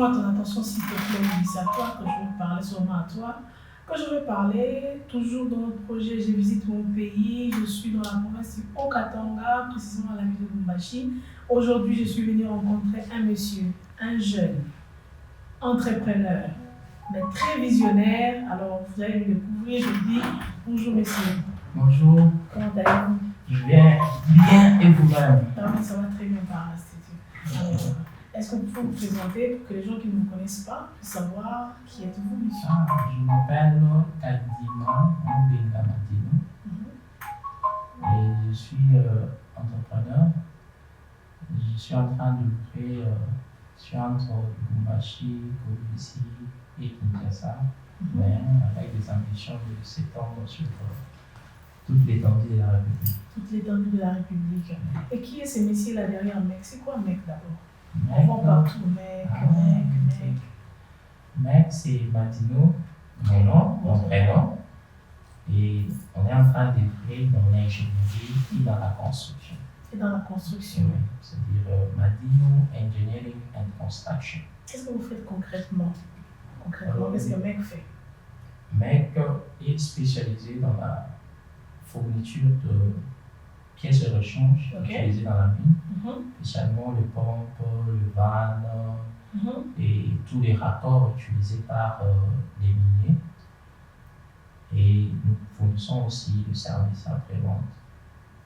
accorde-moi ton attention s'il te plaît, oui, c'est à toi que je veux parler, seulement à toi. Que je veux parler, toujours dans notre projet, je visite mon pays, je suis dans la province du Haut-Katanga, précisément à la ville de Lubumbashi. Aujourd'hui, je suis venue rencontrer un monsieur, un jeune, entrepreneur, mais très visionnaire. Alors, vous allez le découvrir, je dis bonjour monsieur. Bonjour. Comment allez-vous? Je vais bien et vous-même? Ah oui, ça va très bien par l'Institut. Est-ce que vous pouvez vous présenter pour que les gens qui ne vous connaissent pas puissent savoir qui êtes-vous, monsieur? Je m'appelle Kadima Mbenga Matino et je suis entrepreneur. Je suis en train d'ouvrir entre Lubumbashi, Kolwezi et Kinshasa, mais avec des ambitions de s'étendre sur toute l'étendue de la République. Toute l'étendue de la République. Et qui est ce monsieur-là derrière MEC? C'est quoi MEC d'abord? On voit partout MEC. MEC, c'est Matino, mon nom, mon prénom. Et on est en train d'œuvrer dans l'ingénierie et dans la construction. Et dans la construction. Oui, c'est-à-dire Matino Engineering and Construction. Qu'est-ce que vous faites concrètement? Qu'est-ce que MEC fait? MEC est spécialisé dans la fourniture de pièces de rechange utilisées dans la mine, spécialement les pompes, le van et tous les raccords utilisés par les miniers. Et nous fournissons aussi le service après-vente.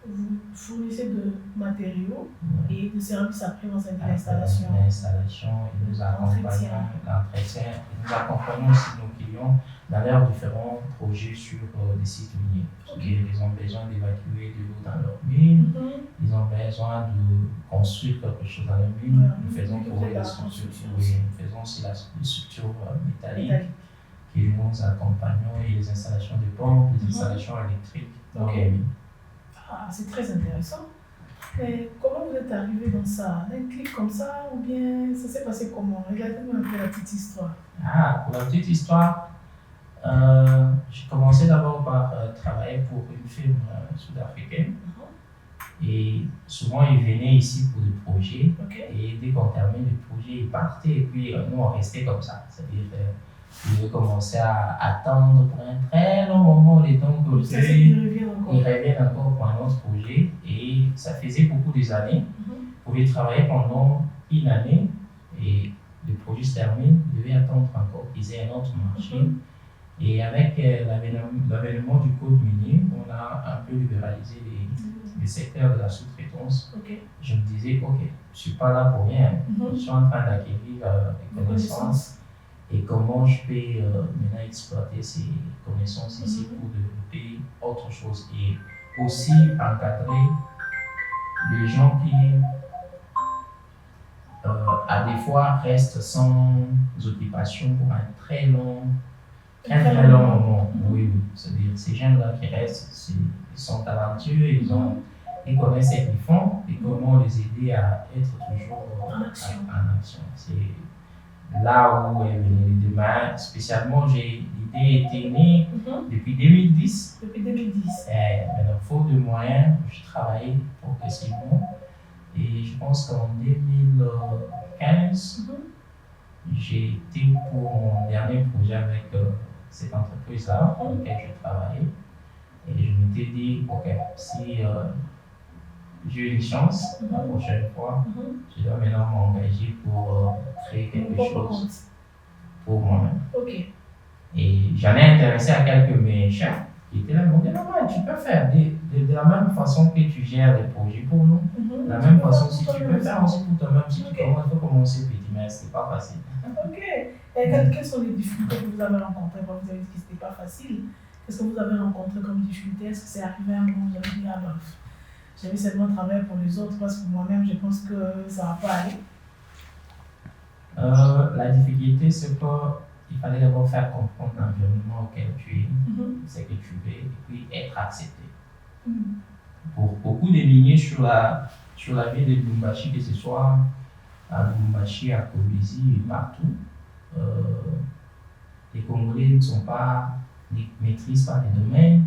Vous fournissez de matériaux et de services après-vente de l'installation. L'installation et nous accompagnons l'entretien. Nous accompagnons aussi nos clients dans leurs différents projets sur des sites miniers. Ils ont besoin d'évacuer de l'eau dans leur mine, ils ont besoin de construire quelque chose dans leur mine. Nous faisons pour eux la structure, nous faisons aussi la structure métallique que nous accompagnons et les installations de pompes, les installations électriques dans les mines. Ah, c'est très intéressant. Mais comment vous êtes arrivé dans ça? D'un clic comme ça ou bien ça s'est passé comment? Regardez-moi un peu la petite histoire. Pour la petite histoire, j'ai commencé d'abord par travailler pour une firme sud-africaine. Et souvent, ils venaient ici pour des projets. Et dès qu'on terminait le projet, ils partaient et puis nous, on restait comme ça. C'est-à-dire ils commençaient à attendre pour un très long moment les temps que ils reviennent encore pour un autre projet. Et ça faisait beaucoup des années. Vous pouviez travailler pendant une année et le projet se termine, vous devez attendre encore qu'ils aient un autre marché. Et avec l'avènement du code minier, on a un peu libéralisé les secteurs de la sous-traitance. Je me disais, ok, je ne suis pas là pour rien, je suis en train d'acquérir des connaissances. Et comment je peux maintenant exploiter ces connaissances ici pour développer autre chose et aussi encadrer les gens qui, à des fois, restent sans occupation pour un très long moment. Oui. C'est-à-dire ces gens-là qui restent, ils sont talentueux, ils connaissent ce qu'ils font et comment les aider à être toujours en action. C'est là où est venu l'idée. Spécialement, l'idée était née depuis 2010. Depuis 2010. Maintenant, faute de moyens, je travaillais progressivement. Et je pense qu'en 2015, j'ai été pour mon dernier projet avec cette entreprise-là pour laquelle je travaillais. Et je m'étais dit, ok, si j'ai eu une chance, la prochaine fois, je dois maintenant m'engager pour créer quelque chose pour moi-même. Et j'en ai intéressé à quelques de mes chefs qui étaient là, ils m'ont dit, non, tu peux faire de la même façon que tu gères les projets pour nous, de la même façon, si tu peux faire aussi pour toi-même, si tu commences, il faut commencer petit, mais ce n'est pas facile. Et quelles sont les difficultés que vous avez rencontrées? Vous avez dit que ce n'était pas facile. Qu'est-ce que vous avez rencontré comme difficulté? Est-ce que c'est arrivé à un moment où vous avez dit, ah ben, je vais seulement travailler pour les autres parce que moi-même, je pense que ça ne va pas aller? La difficulté, c'est qu'il fallait d'abord faire comprendre l'environnement auquel tu es, ce que tu veux, et puis être accepté. Pour beaucoup de miniers sur la ville de Lubumbashi, que ce soit à Lubumbashi, à Kolwezi et partout, les Congolais ne maîtrisent pas les domaines.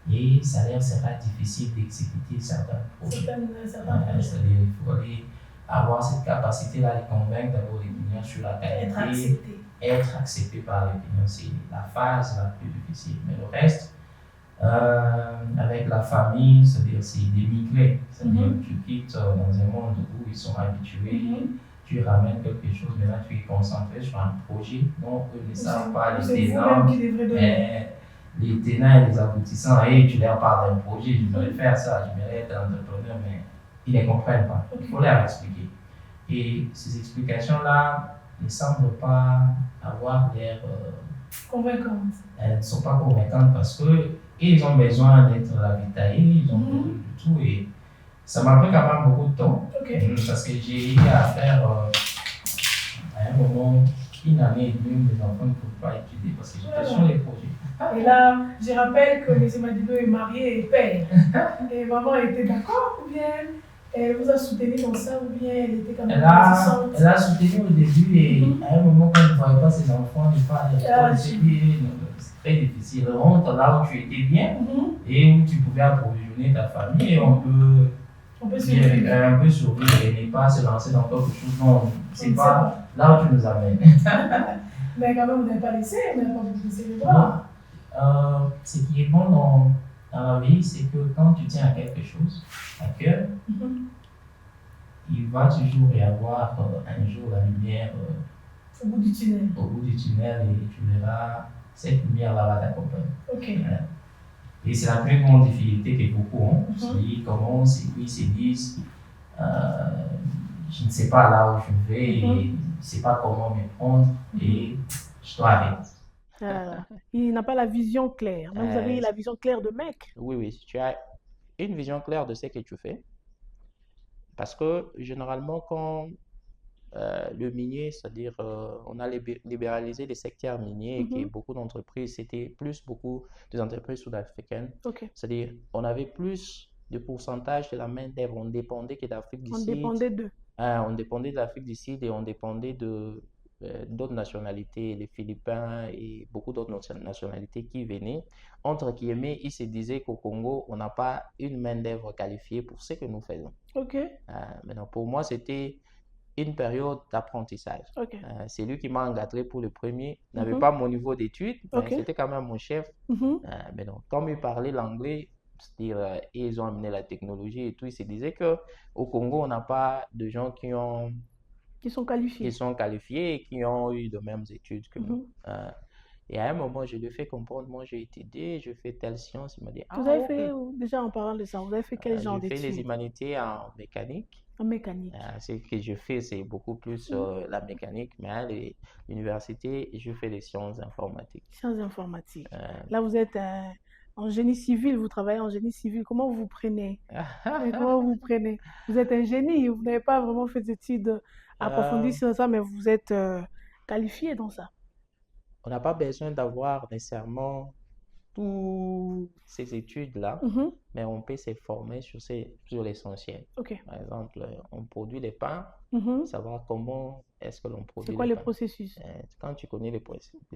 Et ça leur sera difficile d'exécuter certains projets. C'est-à-dire qu'il faut aller avoir cette capacité-là de convaincre d'abord les clients sur la qualité, être accepté par les clients, c'est la phase la plus difficile. Mais le reste, avec la famille, c'est-à-dire c'est d'émigrer, c'est-à-dire tu quittes dans un monde où ils sont habitués, tu ramènes quelque chose, mais là tu es concentré sur un projet, donc eux ne savent pas les tenants, les tenants et les aboutissants, et tu leur parles d'un projet, j'aimerais faire ça, j'aimerais être entrepreneur, mais ils ne comprennent pas, il faut leur expliquer. Et ces explications-là ne semblent pas avoir l'air convaincantes. Elles ne sont pas convaincantes parce que ils ont besoin d'être ravitaillés, ils ont besoin de tout. Et ça m'a pris quand même beaucoup de temps parce que j'ai eu à faire à un moment une année et demie des enfants ne pouvaient pas étudier parce que j'étais sur les projets. Et là, je rappelle que M. Madibo est marié et père. Et maman était d'accord ou bien elle vous a soutenu dans ça ou bien elle était quand même réticente? Elle a soutenu au début et à un moment quand elle ne voyait pas ses enfants, elle parlait. C'est très difficile. Rentre là où tu étais bien et où tu pouvais approvisionner ta famille et on peut survivre et ne pas se lancer dans quelque chose. Non, c'est pas là où tu nous amènes. Mais quand même, vous n'avez pas laissé, vous n'avez pas laissé les bras. Ce qui est bon dans la vie, c'est que quand tu tiens à quelque chose, à cœur, il va toujours y avoir un jour la lumière au bout du tunnel. Au bout du tunnel et tu verras cette lumière-là va t'accompagner. Et c'est la plus grande difficulté que beaucoup ont. Ils commencent et puis ils se disent je ne sais pas là où je vais et je ne sais pas comment me prendre et je dois arrêter. Il n'a pas la vision claire. Mais vous avez la vision claire de mec. Oui, tu as une vision claire de ce que tu fais. Parce que généralement, quand le minier, c'est-à-dire on a libéralisé les secteurs miniers et beaucoup d'entreprises, c'était beaucoup des entreprises sud-africaines. C'est-à-dire on avait plus de pourcentage de la main-d'œuvre. On dépendait que d'Afrique du Sud. On dépendait d'eux. On dépendait de l'Afrique du Sud et on dépendait d'autres nationalités, les Philippins et beaucoup d'autres nationalités qui venaient. Entre guillemets, ils se disaient qu'au Congo, on n'a pas une main-d'œuvre qualifiée pour ce que nous faisons. Maintenant, pour moi, c'était une période d'apprentissage. C'est lui qui m'a encadré pour le premier. Il n'avait pas mon niveau d'études, mais c'était quand même mon chef. Maintenant, comme il parlait l'anglais, c'est-à-dire ils ont amené la technologie et tout, il se disait qu'au Congo, on n'a pas de gens qui sont qualifiés et qui ont eu de mêmes études que nous. Et à un moment, je lui ai fait comprendre, moi j'ai étudié, je fais telle science. Il m'a dit, vous avez fait, déjà en parlant de ça, vous avez fait quel genre d'études? J'ai fait les humanités en mécanique. En mécanique. Ce que je fais, c'est beaucoup plus la mécanique, mais à l'université, je fais les sciences informatiques. Sciences informatiques. Là, vous êtes en génie civil, vous travaillez en génie civil. Comment vous prenez? Comment vous prenez? Vous êtes un génie, vous n'avez pas vraiment fait d'études approfondies sur ça, mais vous êtes qualifié dans ça. On n'a pas besoin d'avoir nécessairement toutes ces études-là, mais on peut se former sur l'essentiel. Par exemple, on produit les pains, savoir comment est-ce que l'on produit. C'est quoi le processus? Quand tu connais les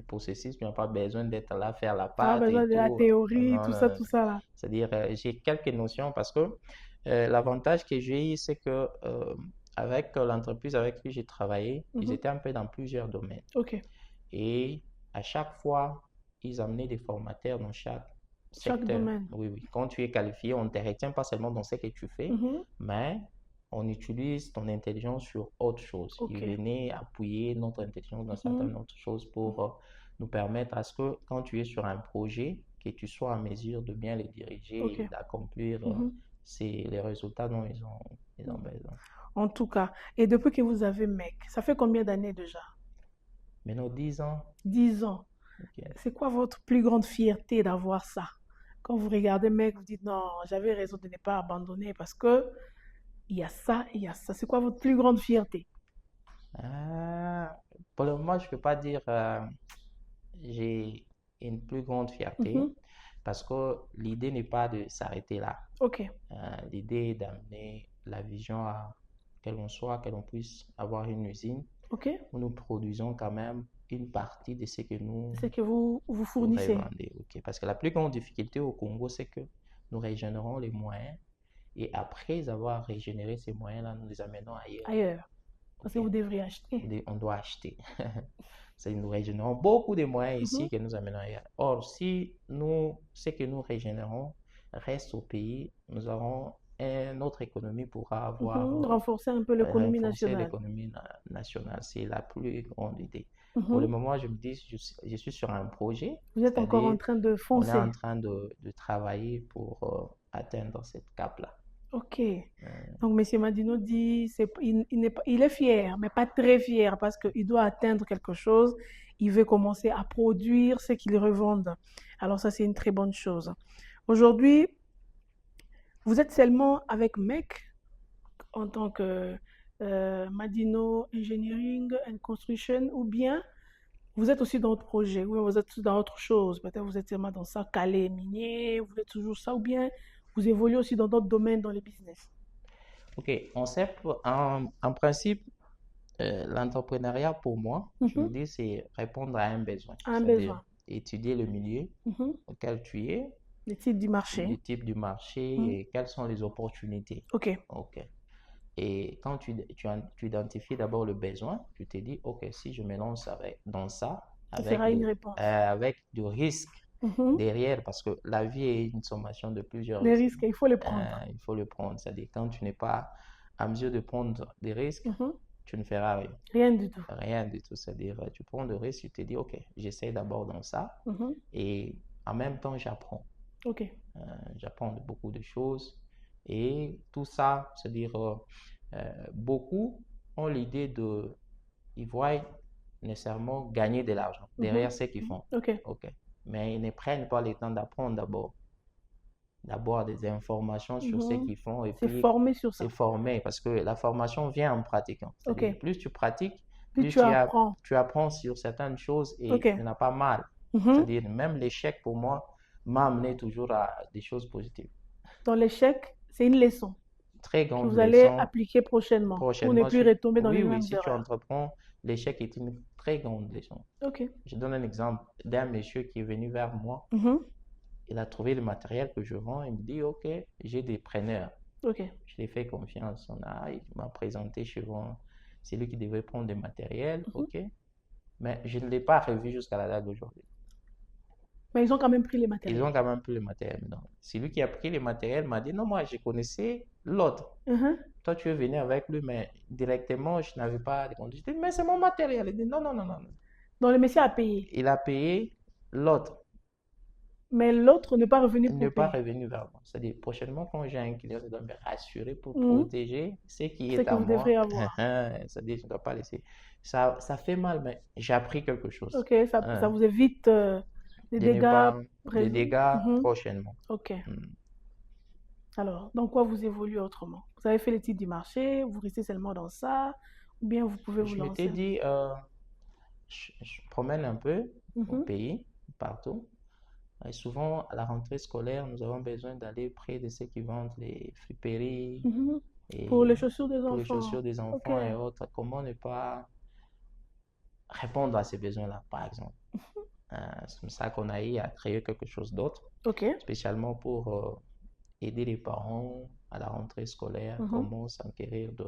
processus, tu n'as pas besoin d'être là, faire la Pas pâte. besoin de la théorie, tout ça là. C'est-à-dire, j'ai quelques notions parce que l'avantage que j'ai eu, c'est que avec l'entreprise avec qui j'ai travaillé, ils étaient un peu dans plusieurs domaines. Et à chaque fois, ils amenaient des formateurs dans chaque secteur. Domaine. Oui. Quand tu es qualifié, on ne te retient pas seulement dans ce que tu fais, mais on utilise ton intelligence sur autre chose. Ils venaient appuyer notre intelligence dans certaines autres choses pour nous permettre à ce que quand tu es sur un projet, que tu sois en mesure de bien les diriger et d'accomplir les résultats dont ils ont besoin. En tout cas, et depuis que vous avez MEC, ça fait combien d'années déjà? Maintenant, 10 ans. 10 ans. C'est quoi votre plus grande fierté d'avoir ça? Quand vous regardez MEC, vous dites non, j'avais raison de ne pas abandonner parce que il y a ça, il y a ça. C'est quoi votre plus grande fierté? Pour le moment, je ne peux pas dire j'ai une plus grande fierté parce que l'idée n'est pas de s'arrêter là. L'idée est d'amener la vision à que l'on puisse avoir une usine où nous produisons quand même une partie de ce que vous fournissez. Parce que la plus grande difficulté au Congo, c'est que nous régénérons les moyens Et après avoir régénéré ces moyens-là, nous les amenons ailleurs. Ailleurs. Parce que Ok. vous devriez acheter. On doit acheter. C'est nous régénérons beaucoup de moyens ici Mhm. que nous amenons ailleurs. Or, si ce que nous régénérons reste au pays, nous aurons notre économie pourra avoir Renforcer un peu l'économie renforcer nationale. l'économie nationale. C'est la plus grande idée. Pour le Mhm. moment, je me dis, je suis sur un projet, Vous êtes encore en c'est-à-dire train de on est foncer. en train de travailler pour atteindre cette cape-là. Ok. Euh, Donc, M. Madino dit il est fier, mais pas très fier parce qu'il doit atteindre quelque chose. Il veut commencer à produire ce qu'il revend. Alors, ça, c'est une très bonne chose. Aujourd'hui, vous êtes seulement avec MEC en tant que Madino Engineering and Construction ou bien vous êtes aussi dans d'autres projets, ou bien vous êtes dans autre chose. Peut-être vous êtes seulement dans ça, calé, minier, vous êtes toujours ça, ou bien vous évoluez aussi dans d'autres domaines dans les business. Ok, en principe, l'entrepreneuriat pour moi, je me Mhm. dis, c'est répondre à un besoin, Un c'est-à-dire besoin. étudier le milieu Mhm. auquel tu es, Les types du marché. le type du marché Mhm. et quelles sont les opportunités. Ok. Ok. Et quand tu identifies d'abord le besoin, tu te dis, ok, si je me lance dans ça, Ça sera une réponse. avec du risque Mhm. derrière, parce que la vie est une sommation de plusieurs Les risques. risques, il faut les prendre. Il faut le prendre. C'est-à-dire, quand tu n'es pas à mesure de prendre des risques, Mhm. tu ne feras rien. Rien du tout. Rien du tout. C'est-à-dire, tu prends des risques, tu te dis, ok, j'essaie d'abord dans ça, Mhm. et en même temps, j'apprends. Ok. J'apprends beaucoup de choses. Et tout ça, c'est-à-dire, beaucoup ont l'idée ils voient nécessairement gagner de l'argent derrière ce qu'ils font. Ok. Ok. Mais ils ne prennent pas le temps d'apprendre d'abord des informations sur ce Mhm. qu'ils font et C'est puis formé sur ça. c'est formé parce que la formation vient en pratiquant. C'est-à-dire, Ok. plus tu pratiques, Plus tu apprends. tu apprends sur certaines choses et Ok. il n'y en a pas mal. Mhm. C'est-à-dire, même l'échec pour moi m'a amené toujours à des choses positives. Dans l'échec, c'est une leçon Très que grande vous allez leçon. appliquer prochainement pour ne Prochainement, plus retomber dans les oui, mêmes si tu erreurs. entreprends, l'échec est une très grande leçon. Ok. Je donne un exemple d'un monsieur qui est venu vers moi. Mhm. Il a trouvé le matériel que je vends. Il me dit, OK, j'ai des preneurs. Ok. Je lui ai fait confiance. Il m'a présenté chez moi. C'est lui qui devait prendre des matériels. Mhm. OK. Mais je ne l'ai pas revu jusqu'à la date d'aujourd'hui. Mais ils ont quand même pris les Ils matériels. ont quand même pris le matériel. Donc, celui qui a pris le matériel m'a dit, non, moi, je connaissais l'autre. Mhm. Toi, tu es venu avec lui, mais directement, je n'avais pas répondu. Je dis, mais c'est mon matériel. Il dit, non, non, non, non. Donc le monsieur a payé. Il a payé l'autre. Mais l'autre n'est pas revenu Il pour n'est pas payer. revenu vers moi. C'est-à-dire, prochainement, quand j'ai un client, je dois me rassurer pour Mhm. protéger ce qui Ce est que à vous moi. devrez avoir. C'est-à-dire, je ne dois pas laisser. Ça fait mal, mais j'ai appris quelque chose. Ok, ça Hein, vous évite des de ne dégâts. pas de dégâts Mhm. prochainement. Ok. Hmm. Alors, dans quoi vous évoluez autrement? Vous avez fait l'étude du marché, vous restez seulement dans ça, ou bien vous pouvez vous Je m'étais lancer? dit, je promène un peu au Mhm. pays, partout. Et souvent, à la rentrée scolaire, nous avons besoin d'aller près de ceux qui vendent les friperies Mhm. Pour et les chaussures des pour les enfants. chaussures des Ok. enfants et autres. Comment ne pas répondre à ces besoins-là, par exemple? C'est comme ça qu'on a eu à créer quelque chose d'autre, Ok. spécialement pour aider les parents à la rentrée scolaire, Mhm. comment s'enquérir de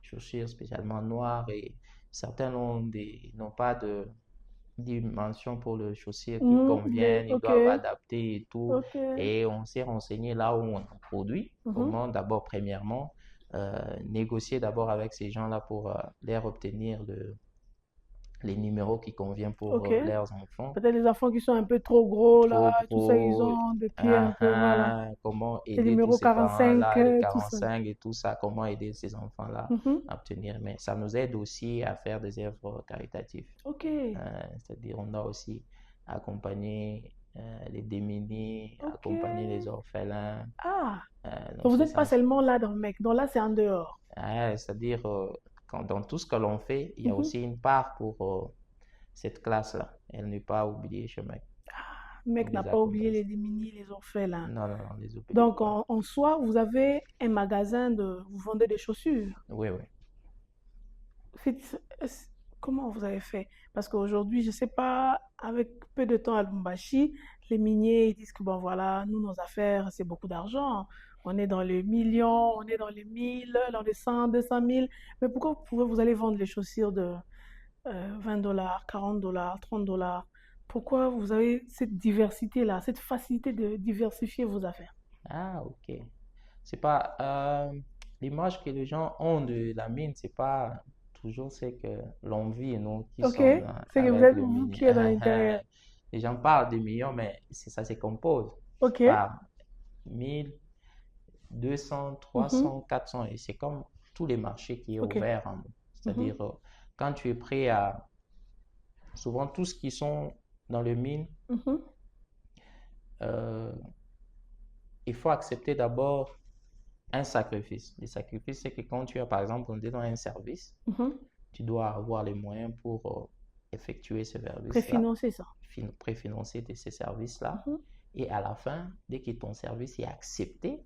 chaussures spécialement noires et certains n'ont pas de dimension pour le chaussure qui conviennent, ils Ok. doivent adapter et tout. Ok. Et on s'est renseigné là où on en produit, Mhm. comment d'abord, premièrement, négocier d'abord avec ces gens-là pour leur obtenir les numéros qui conviennent pour Ok. leurs enfants. Peut-être les enfants qui sont un peu trop gros Trop là, tout ça, ils gros, ont des pieds un peu, voilà. comment Les aider tous numéros ces 45, parents-là, les tout ça. 45 et tout ça, comment aider ces enfants-là Mhm. à obtenir. Mais ça nous aide aussi à faire des œuvres caritatives. Ok. C'est-à-dire, on a aussi accompagné les démunis, Ok. accompagné les orphelins Ah, dans donc vous ce n'êtes pas sens. seulement là dans le mec, donc là c'est en dehors. C'est-à-dire, dans tout ce que l'on fait, il y a Mhm. aussi une part pour cette classe-là. Elle n'est pas oubliée chez moi. Le mec On n'a les pas oublié accompagne. les démunis, les orphelins. Non, non, non, on les oublie Donc pas. en soi, vous avez un magasin vous vendez des chaussures. Oui, oui. Faites- Comment vous avez fait? Parce qu'aujourd'hui, je ne sais pas, avec peu de temps à Lubumbashi, les miniers, ils disent que bon voilà, nous, nos affaires, c'est beaucoup d'argent. On est dans les millions, on est dans les 1000, dans les 100, 200 000. Mais pourquoi vous allez vendre les chaussures de $20, $40, $30? Pourquoi vous avez cette diversité-là, cette facilité de diversifier vos affaires? Ah, ok. C'est pas l'image que les gens ont de la mine, c'est pas toujours ce que l'on vit, nous qui Ok, sommes c'est que vous avec êtes le vous mine. qui êtes dans l'intérieur. Les gens parlent de millions, mais ça se compose Ok. par 1000, 200, Mhm. 300, 400, et c'est comme tous les marchés qui est Ok. ouvert en nous. Mhm. C'est-à-dire, quand tu es prêt à, souvent tous ce qui sont dans le mine, Mhm. euh, il faut accepter d'abord un sacrifice. Le sacrifice, c'est que quand tu as, par exemple, on est dans un service, Mhm. tu dois avoir les moyens pour effectuer ce service-là, Préfinancer ça. préfinancer ces services-là. Mhm. Et à la fin, dès que ton service est accepté,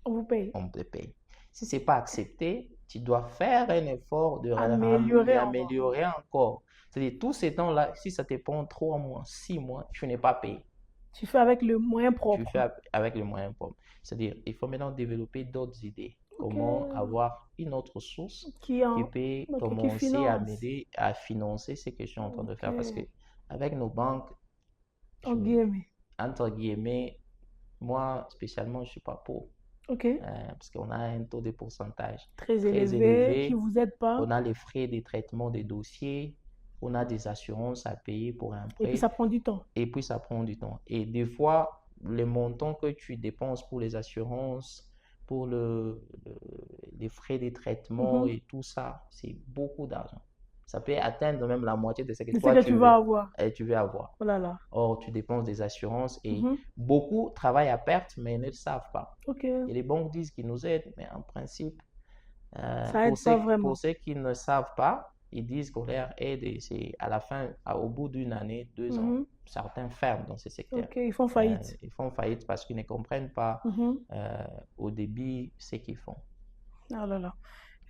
On vous paye. on te paye. Si ce n'est pas accepté, tu dois faire un effort Améliorer encore. d'améliorer encore. C'est-à-dire, tous ces temps-là, si ça te prend 3 mois, 6 mois, tu n'es pas payé. Tu fais avec le moyen Tu propre. fais avec les moyens propres. C'est-à-dire, il faut maintenant développer d'autres idées. Ok. Comment avoir une autre source Qui qui en, peut ok, qui commencer à finance. m'aider à financer ce que je suis en train de Ok. faire. Parce que avec nos banques, En je, guillemets. entre guillemets, moi spécialement, je ne suis pas pauvre. Ok. Parce qu'on a un taux de pourcentage Très très élevé, qui élevé. vous aide pas. On a les frais de traitement des dossiers. On a des assurances à payer pour un Et puis prêt. ça prend du temps. Et puis, ça prend du temps. Et des fois, les montants que tu dépenses pour les assurances, pour les frais de traitement Mhm. et tout ça, c'est beaucoup d'argent. Ça peut atteindre même la moitié de ce que De ce toi que tu vas avoir. tu veux avoir. Oh là là. Or, tu dépenses des assurances et Mhm. beaucoup travaillent à perte, mais ils ne le savent pas. Ok. Et les banques disent qu'ils nous aident, mais en principe, Ça aide pas pour vraiment. ceux qui ne savent pas, ils disent qu'on leur aide et c'est à la fin, au bout d'une année, 2 ans, Mhm. certains ferment dans ce secteur. Ok, ils font faillite. Ils font faillite parce qu'ils ne comprennent pas Mhm. au début ce qu'ils font. Oh là là.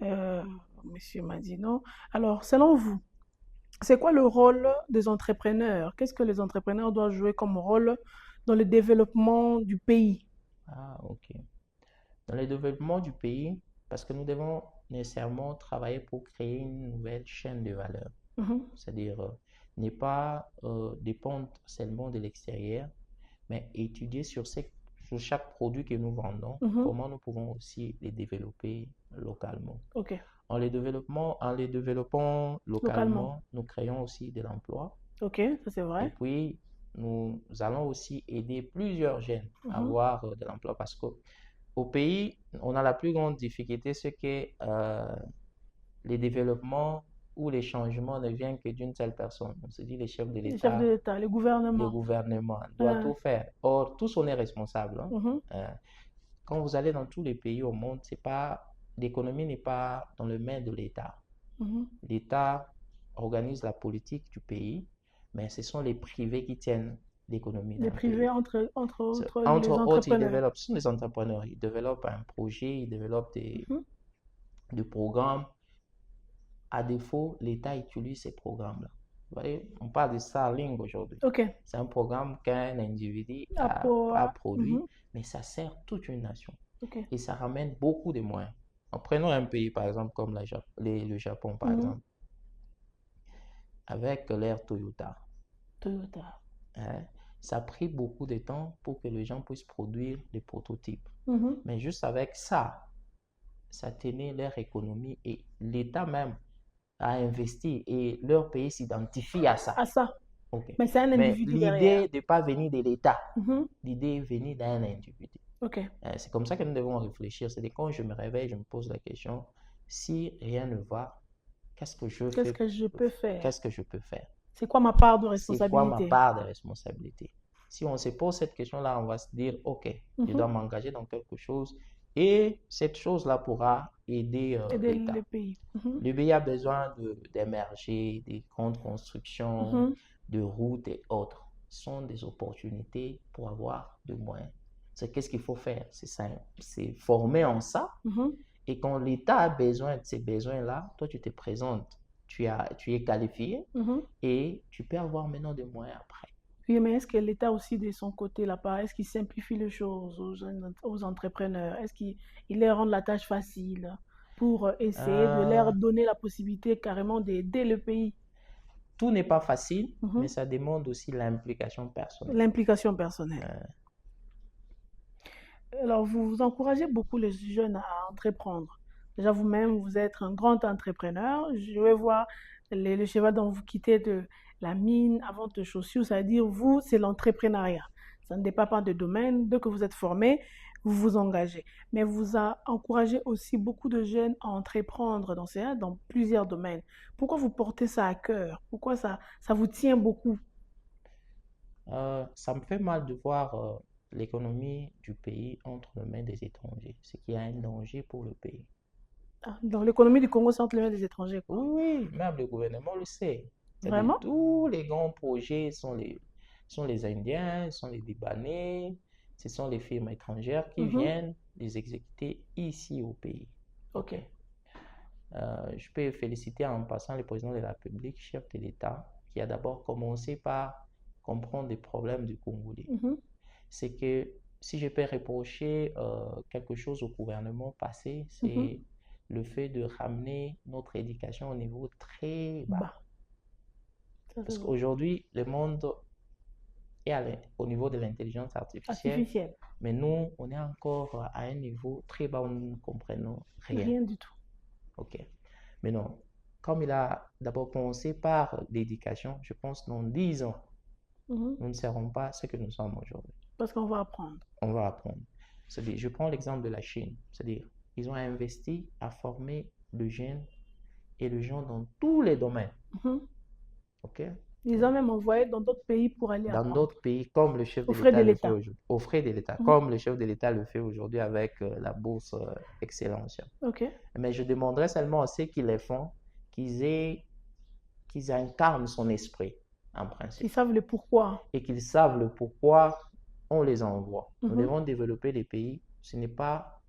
Euh, Monsieur Madino. Alors, selon vous, c'est quoi le rôle des entrepreneurs? Qu'est-ce que les entrepreneurs doivent jouer comme rôle dans le développement du pays? Ah, ok. Dans le développement du pays, parce que nous devons nécessairement travailler pour créer une nouvelle chaîne de valeur. Mhm. C'est-à-dire ne pas dépendre seulement de l'extérieur, mais étudier sur chaque produit que nous vendons, Mhm. comment nous pouvons aussi les développer localement. Ok, En les développant localement. localement, nous créons aussi de l'emploi. Ok, ça c'est Et vrai. puis, nous allons aussi aider plusieurs jeunes à Mhm. avoir de l'emploi parce qu'au pays, on a la plus grande difficulté, c'est que les développements ou les changements ne viennent que d'une seule personne. On se dit les chefs de Les chefs de l'État, l'État, le le gouvernement. gouvernement doit Ah, tout faire. Or, tous on est responsable. Hein. mhm. Quand vous allez dans tous les pays au monde, c'est pas, l'économie n'est pas dans le main de l'État. Mhm. L'État organise la politique du pays, mais ce sont les privés qui tiennent l'économie Les d'un privés, pays. entre autres, les Entre autres, entrepreneurs. ce sont des entrepreneurs. Ils développent un projet, ils développent Mhm. des programmes. À défaut, l'État utilise ces programmes-là. Vous voyez, on parle de Starlink aujourd'hui. Ok, C'est un programme qu'un individu a apport. produit, Mhm. mais ça sert toute une nation. Ok. Et ça ramène beaucoup de moyens. Prenons un pays, par exemple, comme le Japon, par Mhm. exemple, avec l'ère Toyota. Toyota. Hein, ça a pris beaucoup de temps pour que les gens puissent produire des prototypes. Mhm. Mais juste avec ça, ça tenait leur économie et l'État même a investi et leur pays s'identifie à ça. À ça. Ok. Mais c'est un Mais individu derrière. l'idée n'est pas venue de l'État, Mhm. l'idée est venue d'un individu. Ok. C'est comme ça que nous devons réfléchir. C'est quand je me réveille, je me pose la question, si rien ne va, qu'est-ce que je Qu'est-ce fais? que je peux faire? Qu'est-ce que je peux faire? C'est quoi ma part de C'est quoi ma responsabilité? part de responsabilité? Si on se pose cette question-là, on va se dire, OK, je dois Mhm. m'engager dans quelque chose et cette chose-là pourra aider Aider l'État. le pays. Mhm. Le pays a besoin d'émerger, des grandes constructions, Mhm. de routes et autres. Ce sont des opportunités pour avoir de moyens. C'est qu'est-ce qu'il faut faire? C'est simple. C'est former en ça. Mhm. Et quand l'État a besoin de ces besoins-là, toi, tu te présentes. Tu es qualifié Mhm. et tu peux avoir maintenant des moyens après. Oui, mais est-ce que l'État aussi, de son côté, là-bas, est-ce qu'il simplifie les choses aux entrepreneurs? Est-ce qu'il leur rend la tâche facile pour essayer de Euh, leur donner la possibilité carrément d'aider le pays? tout n'est pas facile, mais Mhm. ça demande aussi l'implication personnelle. L'implication personnelle. Euh, Alors, vous encouragez beaucoup les jeunes à entreprendre. Déjà, vous-même, vous êtes un grand entrepreneur. Je vais voir le cheval dont vous quittez de la mine à vente de chaussures. C'est-à-dire, vous, c'est l'entrepreneuriat. Ça ne dépend pas de domaine. Dès que vous êtes formé, vous vous engagez. Mais vous encouragez aussi beaucoup de jeunes à entreprendre dans plusieurs domaines. Pourquoi vous portez ça à cœur? Pourquoi ça vous tient beaucoup? ça me fait mal de voir l'économie du pays entre les mains des étrangers, ce qui est un danger pour le pays. Ah, dans l'économie du Congo, c'est entre les mains des étrangers, quoi. Oui, oui, même le gouvernement le sait. C'est-à-dire, Vraiment? tous les grands projets sont les Indiens, sont les Libanais, ce sont les firmes étrangères qui Mhm. viennent les exécuter ici au pays. Ok. OK. Je peux féliciter en passant le président de la République, chef de l'État, qui a d'abord commencé par comprendre les problèmes du Congolais. Mhm. C'est que si je peux reprocher quelque chose au gouvernement passé, Mhm. c'est le fait de ramener notre éducation au niveau très bas. Bah, ça c'est Parce vrai. qu'aujourd'hui, le monde est au niveau de l'intelligence artificielle, Artificielle. mais nous, on est encore à un niveau très bas où nous ne comprenons rien. Rien du tout. OK. Mais non, comme il a d'abord commencé par l'éducation, je pense que dans 10 ans, Mhm. nous ne serons pas ce que nous sommes aujourd'hui. Parce qu'on va apprendre. On va apprendre. C'est-à-dire, je prends l'exemple de la Chine. C'est-à-dire, ils ont investi à former le jeune et le gens dans tous les domaines. Mhm. OK? Ils ont même envoyé dans d'autres pays pour aller Dans apprendre. d'autres pays, comme le chef Aux de frais de l'État le fait l'État. aujourd'hui, aux frais de l'État, Mhm. comme le chef de l'État le fait aujourd'hui avec la bourse Excellence. Ok. Mais je demanderais seulement à ceux qui les font qu'ils incarnent son esprit, en Ils principe, savent le pourquoi. et qu'ils savent le pourquoi on les envoie. Nous Mhm. devons développer les pays, ce n'est pas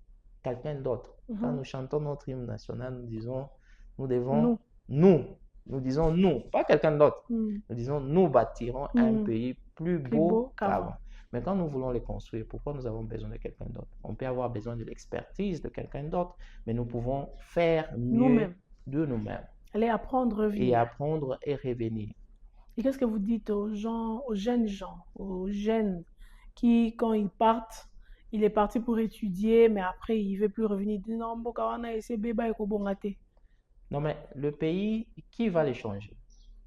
quelqu'un d'autre. Quand Mhm. nous chantons notre hymne national, nous disons, nous devons, Nous. nous disons nous, pas quelqu'un d'autre. Mm. Nous disons, nous bâtirons un Mm. pays plus Plus beau beau qu'avant. qu'avant. Mais quand nous voulons les construire, pourquoi nous avons besoin de quelqu'un d'autre? On peut avoir besoin de l'expertise de quelqu'un d'autre, mais nous pouvons faire mieux Nous-mêmes. de nous-mêmes Aller apprendre, et revenir. apprendre et revenir. Et qu'est-ce que vous dites aux gens, aux jeunes gens, aux jeunes qui, quand ils partent, il est parti pour étudier, mais après, il ne veut plus revenir. Il dit non, Bokawana, essaie Beba et Kobongate. Non, mais le pays, qui va les changer?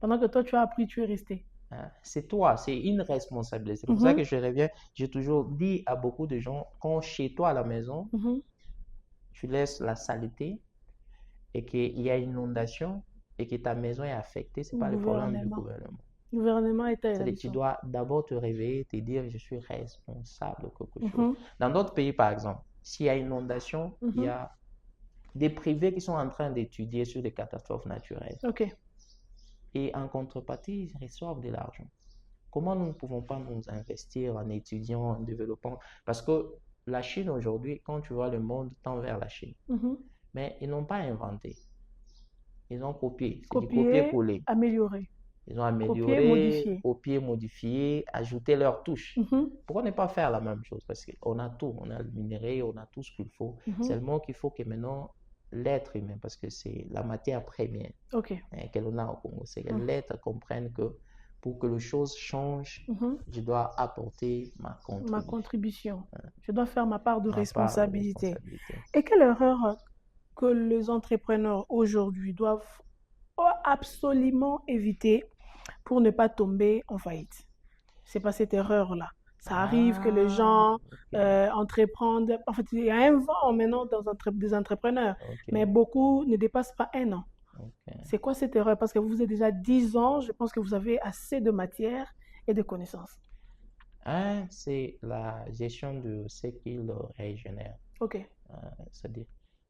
Pendant que toi, tu as appris, tu es resté. Hein? C'est toi, c'est une responsabilité. C'est pour ça que je reviens, j'ai toujours dit à beaucoup de gens, quand chez toi à la maison, Mhm. tu laisses la saleté et qu'il y a une inondation et que ta maison est affectée, ce n'est pas le problème du gouvernement. Gouvernement, État et la C'est-à-dire que tu mission. dois d'abord te réveiller et te dire, je suis responsable de quelque chose. Mhm. Dans d'autres pays, par exemple, s'il y a une inondation, il y Mhm. a des privés qui sont en train d'étudier sur des catastrophes naturelles. Ok. Et en contrepartie, ils reçoivent de l'argent. Comment nous ne pouvons pas nous investir en étudiant, en développant? Parce que la Chine aujourd'hui, quand tu vois le monde tend vers la Chine, Mhm. mais ils n'ont pas inventé. Ils ont copié. C'est du Copier, copier-coller. améliorer. Ils ont Copier, amélioré, modifier. copié, modifié, ajouté leurs touches. Mhm. Pourquoi ne pas faire la même chose? Parce qu'on a tout. On a le minerai, on a tout ce qu'il faut. Mhm. Seulement qu'il faut que maintenant l'être humain, parce que c'est la matière première Ok. que l'on a au Congo, c'est que Mhm. l'être comprenne que pour que les choses changent, Mhm. je dois apporter ma Ma contribution, contribution. Je dois faire ma part de ma part de responsabilité. responsabilité. Et quelle erreur que les entrepreneurs aujourd'hui doivent absolument éviter pour ne pas tomber en faillite? C'est pas cette erreur-là. Ça arrive que les gens ok, entreprennent. En fait, il y a un vent maintenant des entrepreneurs, ok, mais beaucoup ne dépassent pas un an. ok. C'est quoi cette erreur? Parce que vous avez déjà 10 ans, je pense que vous avez assez de matière et de connaissances. Un, c'est la gestion de ce qu'il régénère. Ok. C'est-à-dire,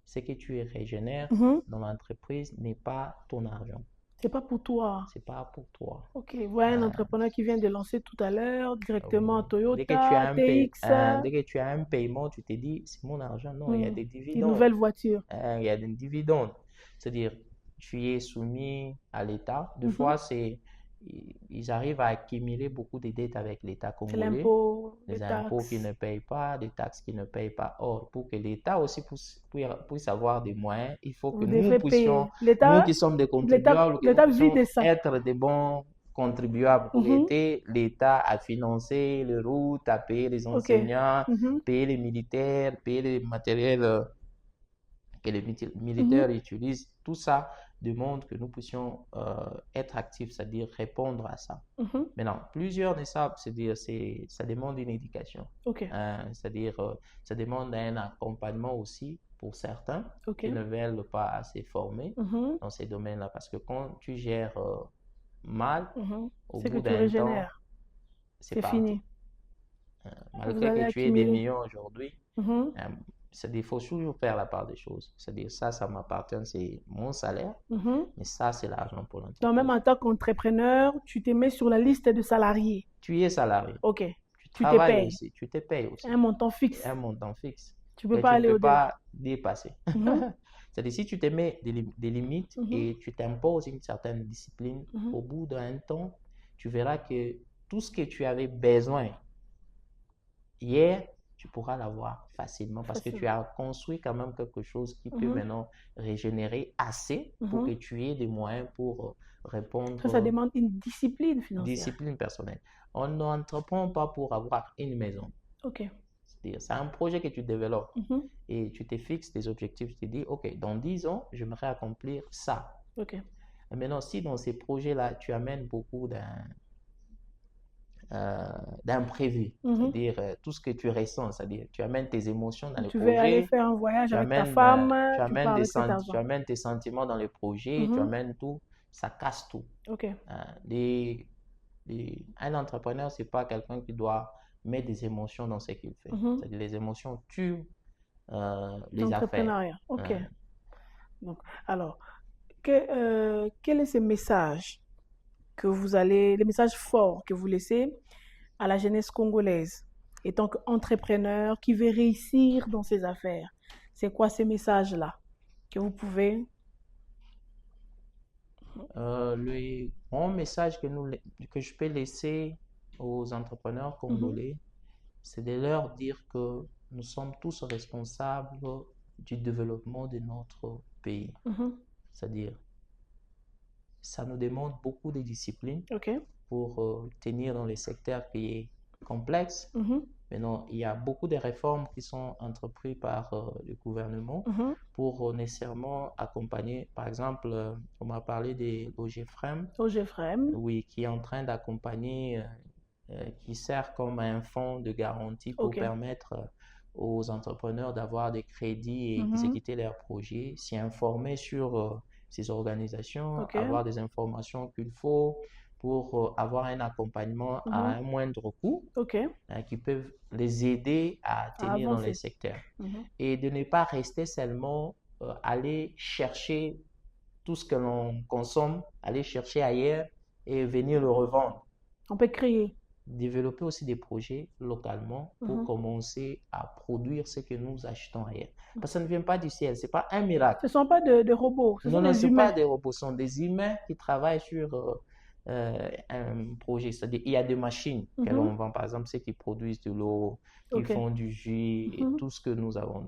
ce que tu régénères Mhm. dans l'entreprise n'est pas ton argent. C'est pas pour toi. C'est pas pour toi. Ok. Voilà un Ah, entrepreneur qui vient de lancer tout à l'heure directement oui. Dès que tu as Toyota, un TX, dès que tu as un paiement, tu te dis, c'est mon argent. Non, il y a des des dividendes. nouvelles voitures. Il y a des dividendes. C'est-à-dire, tu es soumis à l'État. Deux Mhm. fois, c'est ils arrivent à accumuler beaucoup de dettes avec l'État C'est congolais, l'impôt, les les impôts qu'ils ne taxes. payent pas, des taxes qu'ils ne payent pas. Or, pour que l'État aussi puisse avoir des moyens, il faut que Vous nous devez puissions, payer. nous qui sommes des contribuables, que nous L'État vit puissions de ça. être des bons contribuables pour Mhm. aider l'État à financer les routes, à payer les Ok. enseignants, Mhm. payer les militaires, payer les matériels que les militaires Mhm. utilisent. Tout ça demande que nous puissions être actifs, c'est-à-dire répondre à ça. Mhm. Maintenant, plusieurs ne savent, c'est-à-dire ça demande une éducation. Ok. C'est-à-dire ça demande un accompagnement aussi pour certains Ok. qui ne veulent pas assez former Mhm. dans ces domaines-là. Parce que quand tu gères mal, Mhm. au C'est que bout tu d'un temps, régénères. c'est C'est parti. fini. Vous Malgré allez que tu aies des accumuler. millions aujourd'hui, Mhm. c'est-à-dire, il faut toujours faire la part des choses. C'est-à-dire, ça m'appartient, c'est mon salaire, Mhm. mais ça, c'est l'argent pour Donc, même l'entreprise. en tant qu'entrepreneur, tu te mets sur la liste de salariés. Tu es salarié, Ok. tu Tu te travailles payes aussi, tu te payes aussi. un montant fixe. Un montant fixe Tu ne peux que pas tu ne aller peux au-delà. pas dépasser. Mhm. C'est-à-dire, si tu te mets des limites Mhm. et tu t'imposes une certaine discipline, Mhm. au bout d'un temps, tu verras que tout ce que tu avais besoin hier, tu pourras l'avoir facilement parce que tu Facilement. as construit quand même quelque chose qui peut Mhm. maintenant régénérer assez pour que Mhm. tu aies des moyens pour Ça répondre demande une discipline financière. discipline personnelle. On n'entreprend pas pour avoir une maison. Ok. C'est-à-dire, c'est un projet que tu développes Mhm. et tu te fixes des objectifs. Tu te dis, OK, dans 10 ans, j'aimerais accomplir ça. Ok. Et maintenant, si dans ces projets-là, tu amènes beaucoup d'imprévus, Mhm. c'est-à-dire tout ce que tu ressens, c'est-à-dire tu amènes tes émotions dans le Tu veux aller projet, faire un voyage tu avec ta amènes, femme, tu tu amènes pars des avec cet argent. tu amènes tes sentiments dans le projet, tu Mhm. amènes tout, ça casse tout. Ok. Un entrepreneur, c'est pas quelqu'un qui doit mettre des émotions dans ce qu'il fait. Mhm. C'est-à-dire les émotions tuent les affaires. L'entrepreneuriat. Ok. Hein. Donc, alors, quel est ce message les messages forts que vous laissez à la jeunesse congolaise, étant qu'entrepreneur qui veut réussir dans ses affaires? C'est quoi ces messages-là que vous pouvez... Le grand message que je peux laisser aux entrepreneurs Mhm. congolais, c'est de leur dire que nous sommes tous responsables du développement de notre pays. Mhm. C'est-à-dire, ça nous demande beaucoup de discipline Ok. pour tenir dans les secteurs qui est complexe. Mhm. Maintenant, il y a beaucoup de réformes qui sont entreprises par le gouvernement Mhm. pour nécessairement accompagner. Par exemple, on m'a parlé des OGFREM, OGFREM. oui, qui est en train d'accompagner, qui sert comme un fonds de garantie pour Ok. permettre aux entrepreneurs d'avoir des crédits et Mhm. exécuter leurs projets, s'y informer sur ces organisations, Ok. avoir des informations qu'il faut pour avoir un accompagnement à Mhm. un moindre coût Ok. qui peuvent les aider à À tenir dans les avancer. secteurs Mhm. et de ne pas rester seulement aller chercher tout ce que l'on consomme, aller chercher ailleurs et venir le revendre. On peut créer. Développer aussi des projets localement pour Mhm. commencer à produire ce que nous achetons ailleurs. Parce que ça ne vient pas du ciel, ce n'est pas un miracle. Ce ne sont pas de robots, ce Non, sont non, des ce n'est humains. pas des robots, ce sont des humains qui travaillent sur un projet. C'est-à-dire, il y a des machines que Mhm. l'on vend, par exemple, ceux qui produisent de l'eau, qui Ok. font du jus et Mhm. tout ce que nous avons.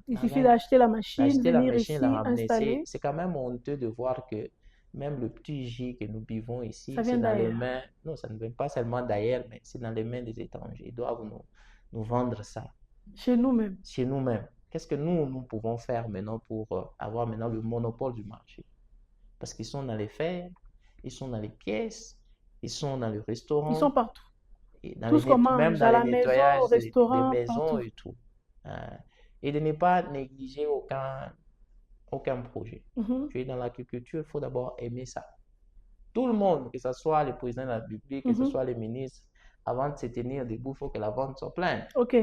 Il suffit d'acheter la machine, D'acheter la venir machine et la ici, ramener. installer. C'est quand même honteux de voir que même le petit jus que nous buvons ici, Ça vient c'est dans les d'ailleurs. mains, non, ça ne vient pas seulement d'ailleurs, mais c'est dans les mains des étrangers. Ils doivent nous vendre ça Chez nous-mêmes. chez nous-mêmes. Qu'est-ce que nous pouvons faire maintenant pour avoir maintenant le monopole du marché? Parce qu'ils sont dans les fers, ils sont dans les pièces, ils sont dans le Ils sont restaurant, partout. et dans Tout ce qu'on même mange, dans à les la maison, au nettoyages des restaurant, maisons partout. et tout. Et de ne pas négliger aucun projet. Mhm. Tu es dans l'agriculture, il faut d'abord aimer ça. Tout le monde, que ce soit le président de la République, que ce Mhm. soit les ministres, avant de se tenir debout, il faut que la vente soit pleine. Ok.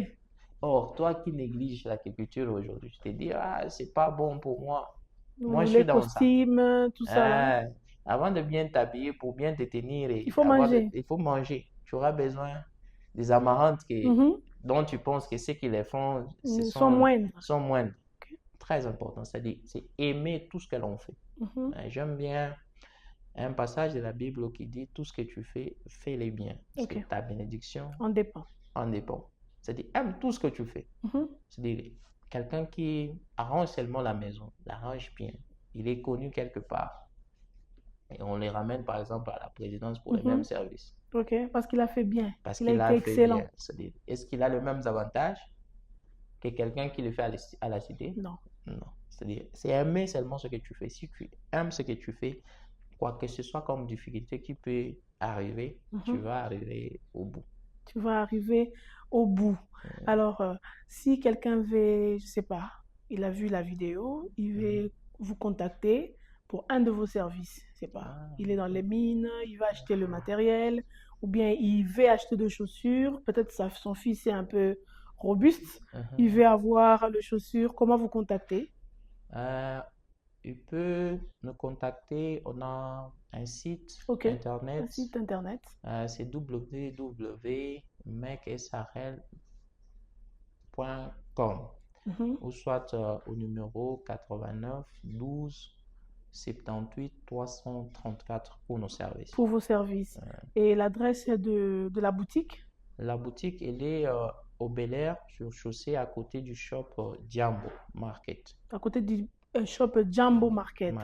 Or, toi qui négliges l'agriculture aujourd'hui, tu te dis, ah, c'est pas bon pour moi. Moi, je Les suis dans ça. costumes, tout ça là. Avant de bien t'habiller, pour bien te tenir Il et faut manger. il faut manger. Tu auras besoin des amarantes Mhm. dont tu penses que ceux qui les font Ils sont moindres. sont moindres. Très important, c'est-à-dire, c'est aimer tout ce que l'on fait. Mhm. J'aime bien un passage de la Bible qui dit tout ce que tu fais, fais-le bien. Parce que Ok. ta bénédiction On dépend. en dépend. C'est-à-dire, aime tout ce que tu fais. Mhm. C'est-à-dire, quelqu'un qui arrange seulement la maison, l'arrange bien, il est connu quelque part. Et on les ramène, par exemple, à la présidence pour les Mhm. mêmes services. Ok, parce qu'il a fait bien. Parce Il a qu'il a été fait excellent. bien. C'est-à-dire, est-ce qu'il a les mêmes avantages que quelqu'un qui le fait à la cité? Non. Non. C'est-à-dire, c'est aimer seulement ce que tu fais. Si tu aimes ce que tu fais, quoi que ce soit comme difficulté qui peut arriver, tu Mhm. vas arriver au bout. Tu vas arriver au bout. Alors, si quelqu'un veut, je sais pas, il a vu la vidéo, il veut vous contacter pour un de vos services. Je sais pas, Ah, il est dans les mines, il va acheter le matériel, ou bien il veut acheter des chaussures. Peut-être son fils est un peu robuste, il veut avoir les chaussures. Comment vous contacter? Il peut nous contacter. On a un site Ok, un internet. site internet. C'est www.mecsaharel.com Mhm. ou soit au numéro 89 12 78 334 pour nos services. Pour vos services. Et l'adresse de la boutique? La boutique, elle est au Bel Air, sur chaussée, à côté du shop Jambo Market. À côté du shop Jambo Market.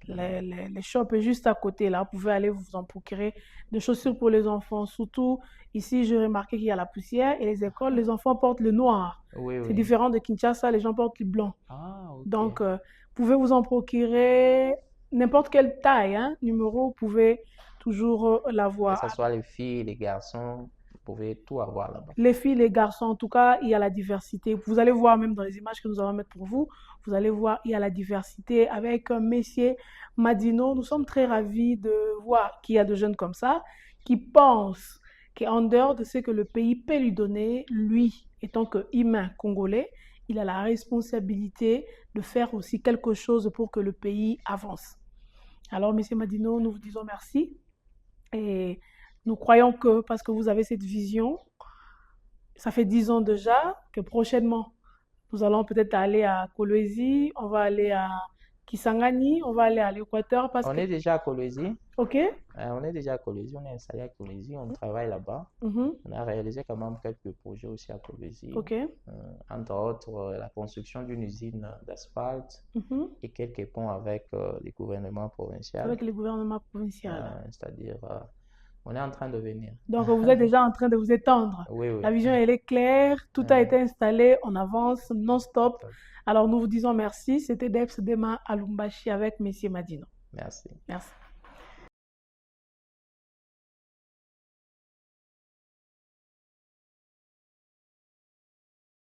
Les shops juste à côté, là, vous pouvez aller vous en procurer des chaussures pour les enfants. Surtout, ici, j'ai remarqué qu'il y a la poussière et les écoles, les enfants portent le noir. Oui, C'est oui. différent de Kinshasa, les gens portent le blanc. Ah, ok. Donc, vous pouvez vous en procurer n'importe quelle taille, hein, numéro, vous pouvez toujours Que l'avoir. ce soit les filles, les garçons, vous pouvez tout avoir là-bas. Les filles, les garçons, en tout cas, il y a la diversité. Vous allez voir même dans les images que nous allons mettre pour vous, vous allez voir, il y a la diversité avec Messier Madino. Nous sommes très ravis de voir qu'il y a de jeunes comme ça qui pensent qu'en dehors de ce que le pays peut lui donner, lui, étant qu'humain congolais, il a la responsabilité de faire aussi quelque chose pour que le pays avance. Alors, Messier Madino, nous vous disons merci et nous croyons que parce que vous avez cette vision, ça fait 10 ans déjà que prochainement, nous allons peut-être aller à Kolwezi, on va aller à Kisangani, on va aller à l'Équateur parce On que... est déjà à Kolwezi. Ok. On est déjà à Kolwezi, on est installé à Kolwezi, on travaille là-bas. Mhm. On a réalisé quand même quelques projets aussi à Kolwezi. Ok. Entre autres, la construction d'une usine d'asphalte Mhm. et quelques ponts avec les gouvernements provinciaux. Avec les gouvernements provinciaux. C'est-à-dire, on est en train de venir. Donc, vous êtes déjà en train de vous étendre. Oui, oui. La vision, elle est claire, tout a été installé, on avance non-stop. Alors, nous vous disons merci. C'était Debs Dema à Lumbashi avec Messier Madino. Merci. Merci.